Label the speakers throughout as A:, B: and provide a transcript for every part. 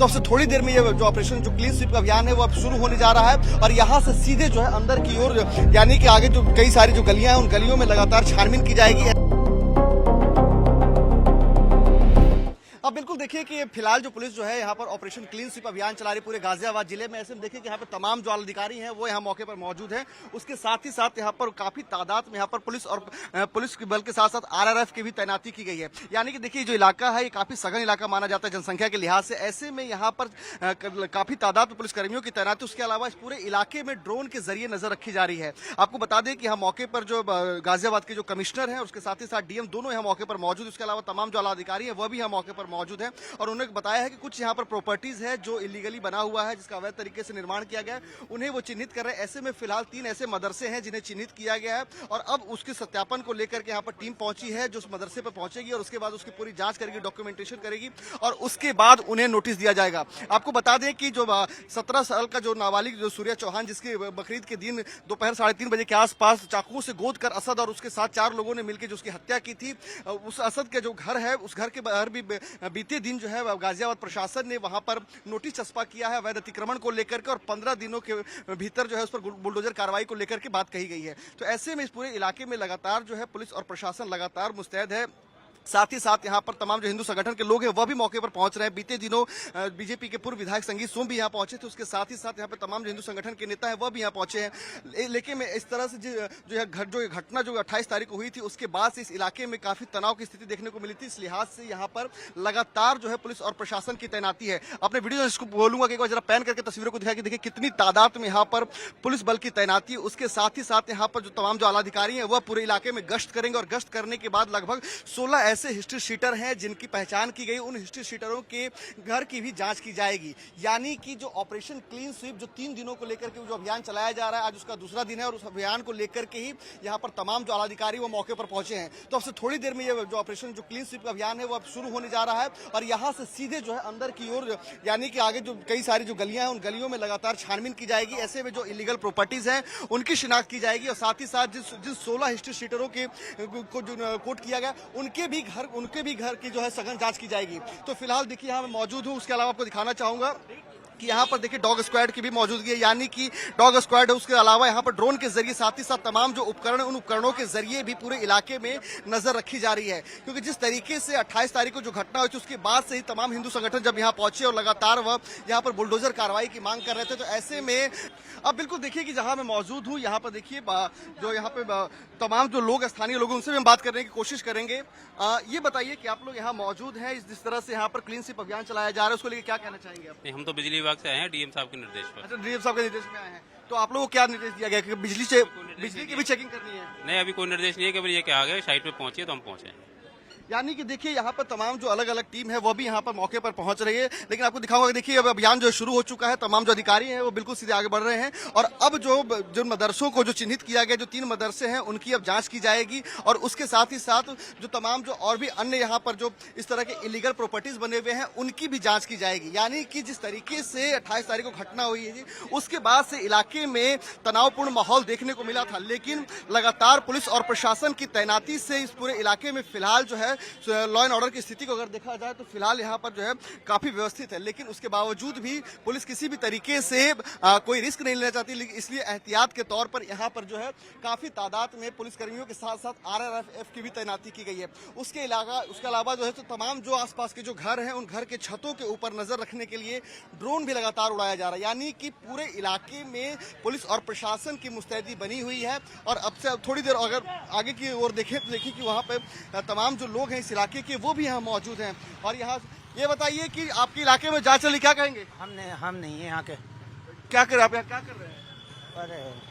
A: तो अब से थोड़ी देर में ये जो ऑपरेशन जो क्लीन स्वीप अभियान है वो अब शुरू होने जा रहा है और यहाँ से सीधे जो है अंदर की ओर यानी कि आगे जो कई सारी जो गलियां हैं उन गलियों में लगातार छानबीन की जाएगी। अब बिल्कुल देखिए कि फिलहाल जो पुलिस जो है यहाँ पर ऑपरेशन क्लीन स्वीप अभियान चला रही पूरे गाजियाबाद जिले में। ऐसे में देखिए कि यहाँ पर तमाम जो अधिकारी हैं वो यहाँ मौके पर मौजूद हैं। उसके साथ ही साथ यहाँ पर काफी तादाद में यहाँ पर पुलिस और पुलिस के बल के साथ साथ आरआरएफ की भी तैनाती की गई है। यानी कि देखिए जो इलाका है ये काफी सघन इलाका माना जाता है जनसंख्या के लिहाज से। ऐसे में यहाँ पर काफी तादाद में पुलिसकर्मियों की तैनाती, उसके अलावा इस पूरे इलाके में ड्रोन के जरिए नजर रखी जा रही है। आपको बता दें कि यहाँ मौके पर जो गाजियाबाद के जो कमिश्नर हैं उसके साथ ही साथ डीएम दोनों यहाँ मौके पर मौजूद। उसके अलावा तमाम जो आला अधिकारी है वह भी यहाँ मौके पर मौजूद है और उन्होंने बताया है कि कुछ यहाँ पर प्रॉपर्टीज है जो इलीगली बना हुआ है, जिसका अवैध तरीके से निर्माण किया गया है, उन्हें वो चिन्हित कर रहे हैं। ऐसे में फिलहाल 3 ऐसे मदरसे हैं जिन्हें चिन्हित किया गया है और अब उसके सत्यापन को लेकर के यहाँ पर टीम पहुंची है जो उस मदरसे पर पहुंचेगी और उसके बाद उसकी पूरी जांच करेगी, डॉक्यूमेंटेशन करेगी और उसके बाद उन्हें नोटिस दिया जाएगा। आपको बता दें कि जो 17 साल का जो नाबालिग जो सूर्या चौहान, जिसके बकरीद के दिन दोपहर 3:30 बजे के आसपास चाकुओं से गोद कर असद और उसके साथ 4 लोगों ने मिलकर जो उसकी हत्या की थी, उस असद के जो घर है उस घर के बाहर भी बीते दिन जो है गाजियाबाद प्रशासन ने वहां पर नोटिस चस्पा किया है अवैध अतिक्रमण को लेकर के और 15 दिनों के भीतर जो है उस पर बुलडोजर कार्रवाई को लेकर के बात कही गई है। तो ऐसे में इस पूरे इलाके में लगातार जो है पुलिस और प्रशासन लगातार मुस्तैद है। साथ ही साथ यहाँ पर तमाम जो हिंदू संगठन के लोग हैं वह भी मौके पर पहुंच रहे हैं। बीते दिनों बीजेपी के पूर्व विधायक संगीत सोम भी यहाँ पहुंचे थे। उसके साथ ही साथ यहाँ पर तमाम जो हिंदू संगठन के नेता हैं वह भी यहाँ पहुंचे हैं। लेकिन इस तरह से जो घटना जो 28 तारीख को हुई थी उसके बाद से इस इलाके में काफी तनाव की स्थिति देखने को मिली थी। इस लिहाज से यहाँ पर लगातार जो है पुलिस और प्रशासन की तैनाती है। अपने वीडियो इसको बोलूंगा कि एक बार जरा पैन करके तस्वीरों को दिखा कि देखिए कितनी तादाद में यहाँ पर पुलिस बल की तैनाती है। उसके साथ ही साथ यहाँ पर जो तमाम जो आलाधिकारी हैं वह पूरे इलाके में गश्त करेंगे और गश्त करने के बाद लगभग 16 ऐसे हिस्ट्री शीटर हैं जिनकी पहचान की गई। उन हिस्ट्री शीटरों के घर की भी जांच की जाएगी। यानी कि जो ऑपरेशन क्लीन स्वीप जो 3 दिनों को लेकर के जो अभियान चलाया जा रहा है, आज उसका दूसरा दिन है और उस अभियान को लेकर के ही यहाँ पर तमाम जो आलाधिकारी वो मौके पर पहुंचे हैं। तो अब से थोड़ी देर में ये जो ऑपरेशन जो क्लीन स्वीप अभियान है वो अब शुरू होने जा रहा है और यहाँ से सीधे जो है अंदर की ओर यानी कि आगे जो कई सारी जो गलियां हैं उन गलियों में लगातार छानबीन की जाएगी। ऐसे में जो इलीगल प्रॉपर्टीज हैं उनकी शिनाख्त की जाएगी और साथ ही साथ जिन 16 हिस्ट्री शीटरों के को जो कोट किया गया उनके भी घर की जो है सघन जांच की जाएगी। तो फिलहाल देखिए यहाँ मैं मौजूद हूँ। उसके अलावा आपको दिखाना चाहूंगा कि यहाँ पर देखिए डॉग स्क्वाड की भी मौजूदगी है। यानी कि डॉग स्क्वाड है, उसके अलावा यहाँ पर ड्रोन के जरिए साथ ही साथ तमाम जो उपकरण उन उपकरणों के जरिए भी पूरे इलाके में नजर रखी जा रही है। क्योंकि जिस तरीके से 28 तारीख को जो घटना हुई थी उसके बाद से ही तमाम हिंदू संगठन जब यहाँ पहुंचे और लगातार वह यहाँ पर बुलडोजर कार्रवाई की मांग कर रहे थे। तो ऐसे में अब बिल्कुल देखिए कि जहां मैं मौजूद हूँ यहाँ पर देखिए जो यहाँ पे तमाम जो लोग स्थानीय लोग उनसे भी हम बात करने की कोशिश करेंगे। ये बताइए कि आप लोग यहाँ मौजूद हैं, जिस तरह से यहाँ पर क्लीन स्वीप अभियान चलाया जा रहा है उसको लेकर क्या कहना चाहेंगे आप?
B: हम तो बिजली विभाग से आए हैं, डीएम साहब के निर्देश पर।
A: अच्छा, डीएम साहब के निर्देश में आए हैं। तो आप लोगों को क्या निर्देश दिया गया कि बिजली की भी चेकिंग करनी है?
B: नहीं, अभी कोई निर्देश नहीं है, केवल ये कहा गया साइट पे पहुंचे तो हम पहुंचे।
A: यानी कि देखिए यहाँ पर तमाम जो अलग अलग टीम है वो भी यहाँ पर मौके पर पहुंच रही है। लेकिन आपको दिखाऊंगा, देखिए अब अभियान जो शुरू हो चुका है, तमाम जो अधिकारी हैं वो बिल्कुल सीधे आगे बढ़ रहे हैं और अब जो मदरसों को जो चिन्हित किया गया, जो 3 मदरसे हैं उनकी अब जांच की जाएगी और उसके साथ ही साथ जो तमाम जो और भी अन्य यहाँ पर जो इस तरह के इलीगल प्रॉपर्टीज बने हुए हैं उनकी भी जांच की जाएगी। यानी कि जिस तरीके से 28 तारीख को घटना हुई है उसके बाद से इलाके में तनावपूर्ण माहौल देखने को मिला था, लेकिन लगातार पुलिस और प्रशासन की तैनाती से इस पूरे इलाके में फिलहाल जो है लॉ एंड ऑर्डर की स्थिति को अगर देखा जाए तो फिलहाल यहाँ पर जो है काफी व्यवस्थित है। लेकिन उसके बावजूद भी पुलिस किसी भी तरीके से कोई रिस्क नहीं लेना चाहती, इसलिए एहतियात के तौर पर यहाँ पर जो है काफी तादाद में पुलिसकर्मियों के साथ साथ आरआरएफ की भी तैनाती की गई है। उसके अलावा जो है तो तमाम जो आसपास के जो घर हैं उन घर के छतों के ऊपर नजर रखने के लिए ड्रोन भी लगातार उड़ाया जा रहा है। यानी कि पूरे इलाके में पुलिस और प्रशासन की मुस्तैदी बनी हुई है और अब से थोड़ी देर अगर आगे की ओर देखें तो देखिए कि वहाँ पे तमाम जो लोग हैं इस इलाके के वो भी यहाँ मौजूद हैं। और यहाँ ये बताइए कि आपके इलाके में जांच चली, क्या कहेंगे?
C: हम नहीं है यहाँ के।
A: क्या कर रहे हैं आप, यहाँ क्या कर रहे हैं?
C: अरे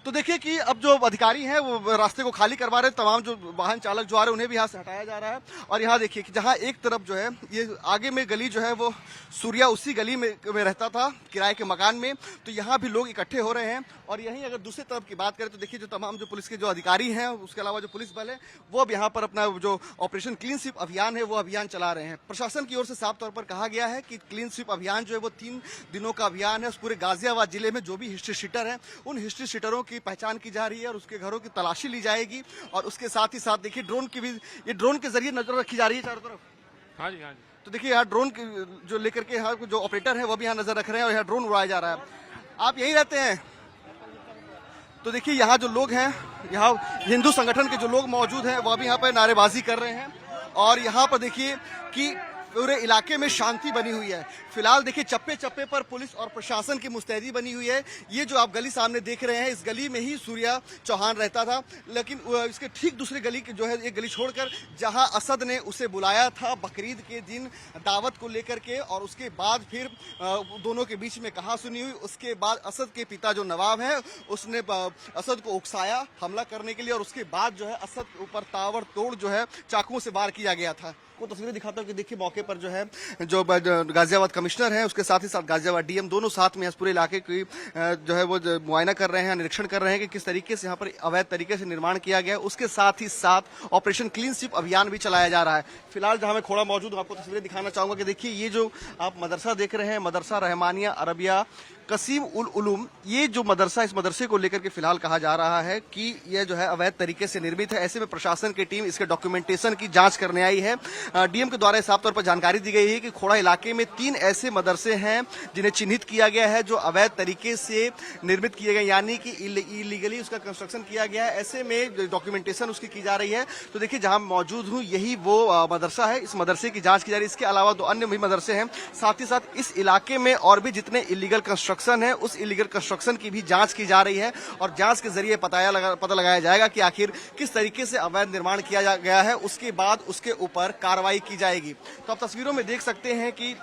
A: तो देखिए कि अब जो अधिकारी हैं वो रास्ते को खाली करवा रहे हैं, तमाम जो वाहन चालक जो आ रहे हैं उन्हें भी यहाँ से हटाया जा रहा है। और यहाँ देखिए कि जहाँ एक तरफ जो है ये आगे में गली जो है वो सूर्या उसी गली में रहता था किराए के मकान में, तो यहाँ भी लोग इकट्ठे हो रहे हैं। और यहीं अगर दूसरी तरफ की बात करें तो देखिए जो तमाम जो पुलिस के जो अधिकारी हैं उसके अलावा जो पुलिस बल है वो अब यहाँ पर अपना जो ऑपरेशन क्लीन स्वीप अभियान है वो अभियान चला रहे हैं। प्रशासन की ओर से साफ तौर पर कहा गया है कि क्लीन स्वीप अभियान जो है वो 3 दिनों का अभियान है। उस पूरे गाजियाबाद जिले में जो भी हिस्ट्री शीटर हैं उन हिस्ट्री शीटरों की पहचान की जा रही है और उसके घरों की तलाशी ली जाएगी। और उसके साथ ही साथ देखिए ड्रोन की भी, ये ड्रोन के जरिए नजर रखी जा रही है चारों तरफ।
D: हाँ जी, हाँ जी।
A: तो देखिए यहाँ ड्रोन जो लेकर के यहाँ जो ऑपरेटर है वो भी यहाँ नजर रख रहे हैं और यहाँ ड्रोन उड़ाया जा रहा है। आप यहीं रहते हैं? तो देखिए यहाँ जो लोग हैं, यहाँ हिंदू संगठन के जो लोग मौजूद हैं वह भी यहाँ पर नारेबाजी कर रहे हैं और यहाँ पर देखिए कि पूरे इलाके में शांति बनी हुई है। फिलहाल देखिए चप्पे चप्पे पर पुलिस और प्रशासन की मुस्तैदी बनी हुई है। ये जो आप गली सामने देख रहे हैं, इस गली में ही सूर्या चौहान रहता था, लेकिन इसके ठीक दूसरी गली जो है, एक गली छोड़कर जहां असद ने उसे बुलाया था बकरीद के दिन दावत को लेकर के, और उसके बाद फिर दोनों के बीच में कहासुनी हुई। उसके बाद असद के पिता जो नवाब है उसने असद को उकसाया हमला करने के लिए, और उसके बाद जो है असद के ऊपर ताबड़तोड़ जो है चाकुओं से वार किया गया था। को तस्वीरें दिखाता हूँ कि देखिए मौके पर जो है जो गाजियाबाद कमिश्नर है, उसके साथ ही साथ गाजियाबाद डीएम, दोनों साथ में इस पूरे इलाके की जो है वो मुआयना कर रहे हैं, निरीक्षण कर रहे हैं कि किस तरीके से यहाँ पर अवैध तरीके से निर्माण किया गया है। उसके साथ ही साथ ऑपरेशन क्लीन स्वीप अभियान भी चलाया जा रहा है। फिलहाल जहाँ मैं खोड़ा मौजूद हूँ, आपको तस्वीरें दिखाना चाहूंगा कि देखिए ये जो आप मदरसा देख रहे हैं, मदरसा रहमानिया अरबिया कसीम उल उलूम, ये जो मदरसा, इस मदरसे को लेकर के फिलहाल कहा जा रहा है कि यह जो है अवैध तरीके से निर्मित है। ऐसे में प्रशासन की टीम इसके डॉक्यूमेंटेशन की जांच करने आई है। डीएम के द्वारा साफ तौर पर जानकारी दी गई है कि खोड़ा इलाके में 3 ऐसे मदरसे हैं जिन्हें चिन्हित किया गया है जो अवैध तरीके से निर्मित किए गए, यानी कि इलीगली उसका कंस्ट्रक्शन किया गया है। ऐसे में डॉक्यूमेंटेशन उसकी की जा रही है। तो देखिए जहां मौजूद हूं यही वो मदरसा है, इस मदरसे की जांच की जा रही है। इसके अलावा 2 अन्य भी मदरसे हैं। साथ ही साथ इस इलाके में और भी जितने इलीगल कंस्ट्रक्शन है, उस इलीगल कंस्ट्रक्शन की भी जांच की जा रही है और जांच के जरिए पता लगाया जाएगा कि आखिर किस तरीके से अवैध निर्माण किया गया है। उसके बाद उसके ऊपर कार्रवाई की जाएगी। तो आप तस्वीरों में देख सकते हैं कि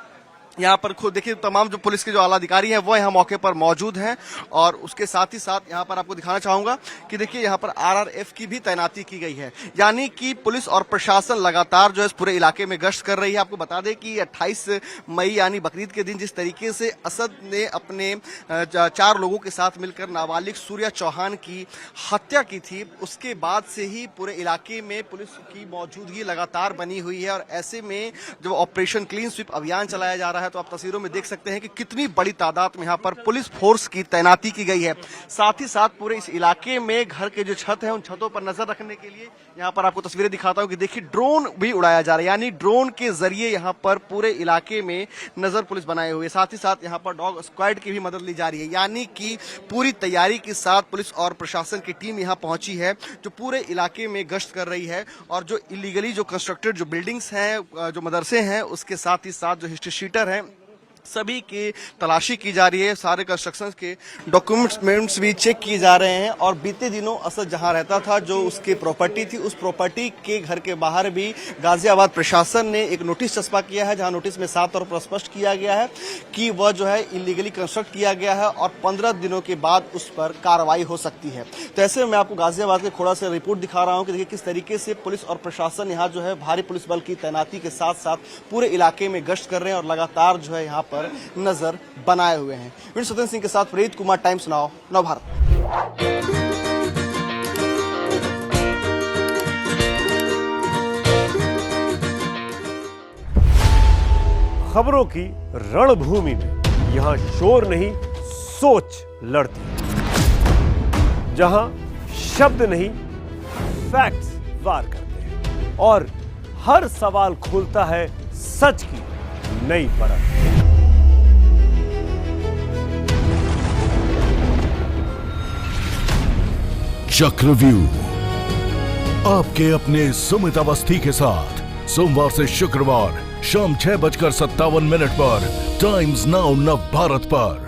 A: यहाँ पर खुद देखिए तमाम जो पुलिस के जो आला अधिकारी हैं वो यहाँ मौके पर मौजूद हैं, और उसके साथ ही साथ यहाँ पर आपको दिखाना चाहूंगा कि देखिए यहाँ पर आरआरएफ की भी तैनाती की गई है, यानी कि पुलिस और प्रशासन लगातार जो है इस पूरे इलाके में गश्त कर रही है। आपको बता दें कि 28 मई यानी बकरीद के दिन जिस तरीके से असद ने अपने 4 लोगों के साथ मिलकर नाबालिग सूर्या चौहान की हत्या की थी, उसके बाद से ही पूरे इलाके में पुलिस की मौजूदगी लगातार बनी हुई है। और ऐसे में जब ऑपरेशन क्लीन स्वीप अभियान चलाया जा रहा है तो आप तस्वीरों में देख सकते हैं कि कितनी बड़ी तादाद में यहाँ पर पुलिस फोर्स की तैनाती की गई है। साथ ही साथ पूरे इस इलाके में घर के जो छत है उन छतों पर नजर रखने के लिए यहाँ पर आपको तस्वीरें दिखाता हूं कि देखिए ड्रोन भी उड़ाया जा रहा है, यानी ड्रोन के जरिए यहाँ पर पूरे इलाके में नजर पुलिस बनाए हुए। साथ ही साथ यहाँ पर डॉग स्क्वाड की भी मदद ली जा रही है, यानी कि पूरी तैयारी के साथ पुलिस और प्रशासन की टीम यहाँ पहुंची है जो पूरे इलाके में गश्त कर रही है। और जो इलीगली जो कंस्ट्रक्टेड जो बिल्डिंग्स हैं, जो मदरसे हैं, उसके साथ ही साथ जो हिस्ट्री शीटर हैं, सभी की तलाशी की जा रही है। सारे कंस्ट्रक्शन के डॉक्यूमेंट्स भी चेक किए जा रहे हैं। और बीते दिनों असद जहां रहता था, जो उसकी प्रॉपर्टी थी, उस प्रॉपर्टी के घर के बाहर भी गाजियाबाद प्रशासन ने एक नोटिस चस्पा किया है, जहां नोटिस में साफ तौर पर स्पष्ट किया गया है कि वह जो है इलीगली कंस्ट्रक्ट किया गया है और 15 दिनों के बाद उस पर कार्रवाई हो सकती है। तो ऐसे में मैं आपको गाजियाबाद के खोड़ा से रिपोर्ट दिखा रहा हूं कि देखिए किस तरीके से पुलिस और प्रशासन यहाँ जो है भारी पुलिस बल की तैनाती के साथ साथ पूरे इलाके में गश्त कर रहे हैं और लगातार जो है यहाँ पर नजर बनाए हुए हैं। वीर सत्यन सिंह के साथ प्रीत कुमार, टाइम्स नाउ, नवभारत।
C: खबरों की रणभूमि में यहां शोर नहीं, सोच लड़ती है। जहां शब्द नहीं, फैक्ट्स वार करते हैं और हर सवाल खोलता है सच की नई परत।
D: चक्रव्यूह आपके अपने सुमित अवस्थी के साथ सोमवार से शुक्रवार शाम 6:57 पर टाइम्स नाउ नवभारत पर।